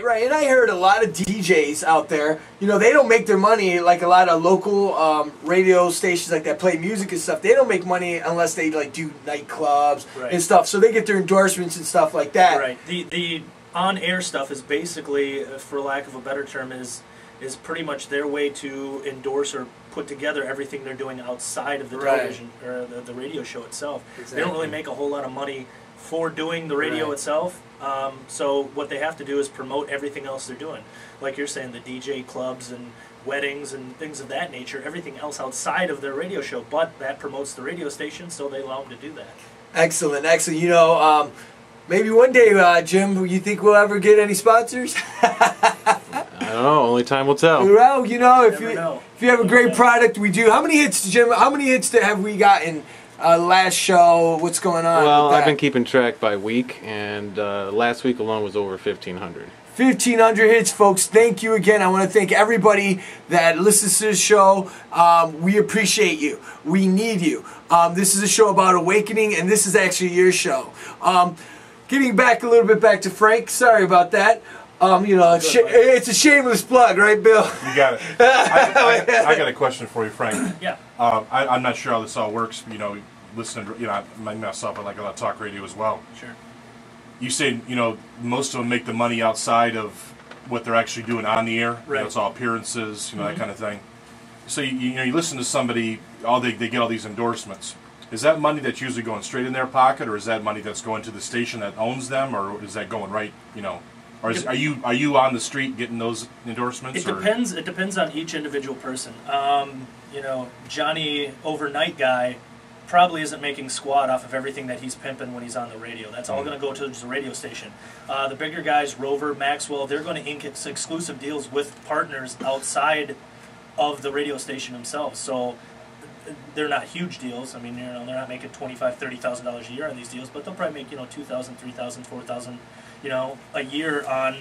Right, and I heard a lot of DJs out there, you know, they don't make their money like a lot of local radio stations like that play music and stuff. They don't make money unless they like do nightclubs and stuff, so they get their endorsements and stuff like that. Right. The on-air stuff is basically, for lack of a better term, is pretty much their way to endorse or put together everything they're doing outside of the television or the radio show itself. Exactly. They don't really make a whole lot of money for doing the radio itself. So what they have to do is promote everything else they're doing. Like you're saying, the DJ clubs and weddings and things of that nature, everything else outside of their radio show, but that promotes the radio station, so they allow them to do that. Excellent, excellent. You know, maybe one day, Jim, you think we'll ever get any sponsors? I don't know. Only time will tell. Well, you know, if you have a great product, we do. How many hits, Jim? How many hits have we gotten? Last show, what's going on? Well, I've been keeping track by week, and last week alone was over 1,500. 1,500 hits, folks. Thank you again. I want to thank everybody that listens to this show. We appreciate you. We need you. This is a show about awakening, and this is actually your show. Getting back a little bit back to Frank. Sorry about that. You know, it's a shameless plug, right, Bill? You got it. I got a question for you, Frank. Yeah. I'm not sure how this all works. You know, listening, you know, myself, I like a lot of talk radio as well. Sure. You say, you know, most of them make the money outside of what they're actually doing on the air. Right. You know, it's all appearances, you know, that kind of thing. So you know, you listen to somebody, they get all these endorsements. Is that money that's usually going straight in their pocket, or is that money that's going to the station that owns them, or is that going right, you know? Or are you on the street getting those endorsements? It depends. It depends on each individual person. You know, Johnny Overnight Guy probably isn't making squat off of everything that he's pimping when he's on the radio. That's all going to go to the radio station. The bigger guys, Rover, Maxwell, they're going to ink exclusive deals with partners outside of the radio station themselves. So they're not huge deals. I mean, you know, they're not making $25,000, $30,000 a year on these deals, but they'll probably make, you know, $2,000, $3,000, $4,000. You know, a year on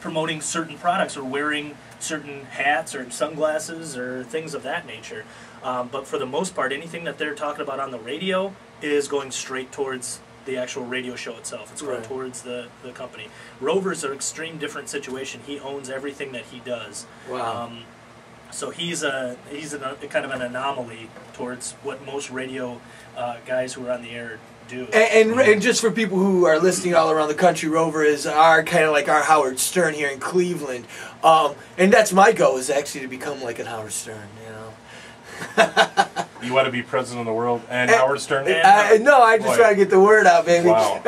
promoting certain products or wearing certain hats or sunglasses or things of that nature. But for the most part, anything that they're talking about on the radio is going straight towards the actual radio show itself. It's going towards the company. Rover's an extreme different situation. He owns everything that he does. Wow. So he's a kind of an anomaly towards what most radio guys who are on the air do. And just for people who are listening all around the country, Rover is our kind of like our Howard Stern here in Cleveland. And that's my goal, is actually to become like a Howard Stern, you know. You want to be president of the world and Howard Stern? No, I just try to get the word out, baby. Wow.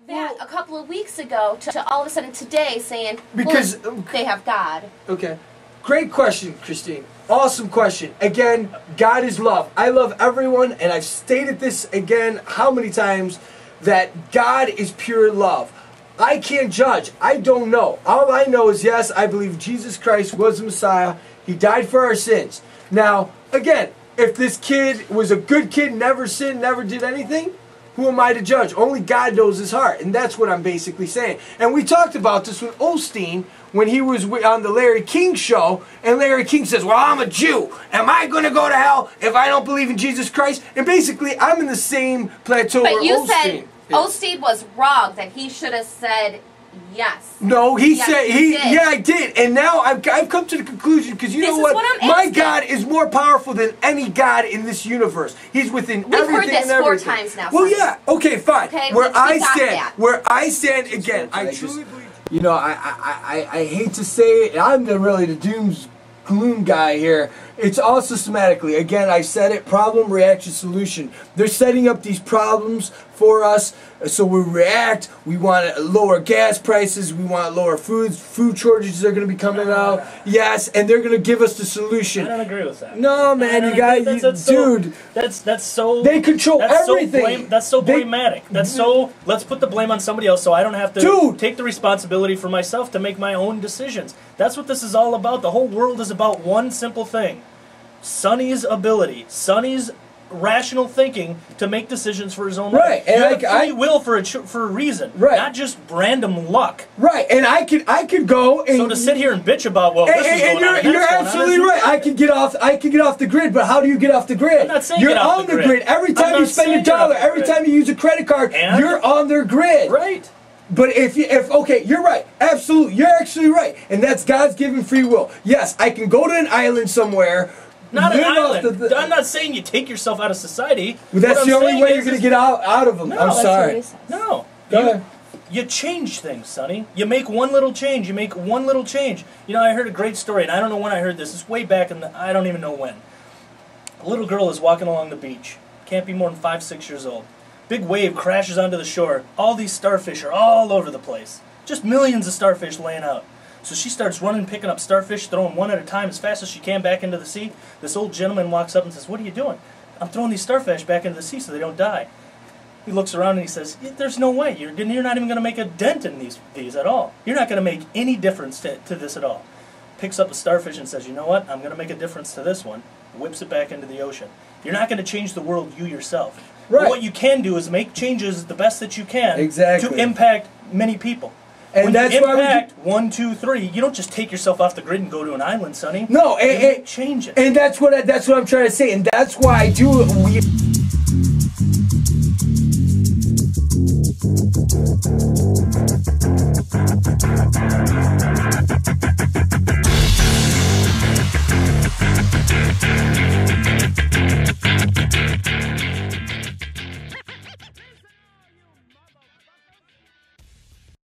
That a couple of weeks ago to all of a sudden today saying, because they have God. Okay. Great question, Christine. Awesome question. Again, God is love. I love everyone, and I've stated this again how many times, that God is pure love. I can't judge. I don't know. All I know is, yes, I believe Jesus Christ was the Messiah. He died for our sins. Now, again, if this kid was a good kid, never sinned, never did anything, who am I to judge? Only God knows his heart, and that's what I'm basically saying. And we talked about this with Osteen when he was on the Larry King show, and Larry King says, well, I'm a Jew. Am I going to go to hell if I don't believe in Jesus Christ? And basically, I'm in the same plateau where Osteen. But you said Osteen was wrong, that he should have said yes. No, he said, yeah, I did. And now I've come to the conclusion, because you know what? My God is more powerful than any God in this universe. He's within everything and everything. We've heard this 4 times now. Well, yeah, okay, fine. Okay, where I stand, again, I truly believe. You know, I hate to say it, I'm really the dooms gloom guy here. It's all systematically. Again, I said it, problem, reaction, solution. They're setting up these problems for us, so we react. We want to lower gas prices. We want lower food shortages are going to be coming out. Yes, and they're going to give us the solution. I don't agree with that. No, man, you got dude. That's so. They control everything. That's so blamatic. That's so. Let's put the blame on somebody else, so I don't have to take the responsibility for myself to make my own decisions. That's what this is all about. The whole world is about one simple thing: Sonny's ability, Sonny's rational thinking to make decisions for his own life. Right, and you have free will for a reason, right? Not just random luck. Right, and I could go and so to sit here and bitch about this is going on, you're absolutely right. I could get off the grid, but how do you get off the grid? I'm not saying you're get off on the grid. Every time you spend a dollar, every time you use a credit card, you're on their grid. Right. But if okay, you're right. Absolutely, you're actually right, and that's God's given free will. Yes, I can go to an island somewhere. Not an island. I'm not saying you take yourself out of society. Well, that's the only way you're going to get out of them. No, I'm sorry. No. Go ahead. You change things, Sonny. You make one little change. You make one little change. You know, I heard a great story, and I don't know when I heard this. It's way back in I don't even know when. A little girl is walking along the beach. Can't be more than 5, 6 years old. Big wave crashes onto the shore. All these starfish are all over the place. Just millions of starfish laying out. So she starts running, picking up starfish, throwing one at a time as fast as she can back into the sea. This old gentleman walks up and says, "What are you doing?" "I'm throwing these starfish back into the sea so they don't die." He looks around and he says, "There's no way. You're not even going to make a dent in these at all. You're not going to make any difference to this at all." Picks up a starfish and says, "You know what? I'm going to make a difference to this one." Whips it back into the ocean. You're not going to change the world you yourself. Right. But what you can do is make changes the best that you can to impact many people. And when that's you why impact 1, 2, 3, you don't just take yourself off the grid and go to an island, Sonny. No, and change it. And that's what I'm trying to say, and that's why I do.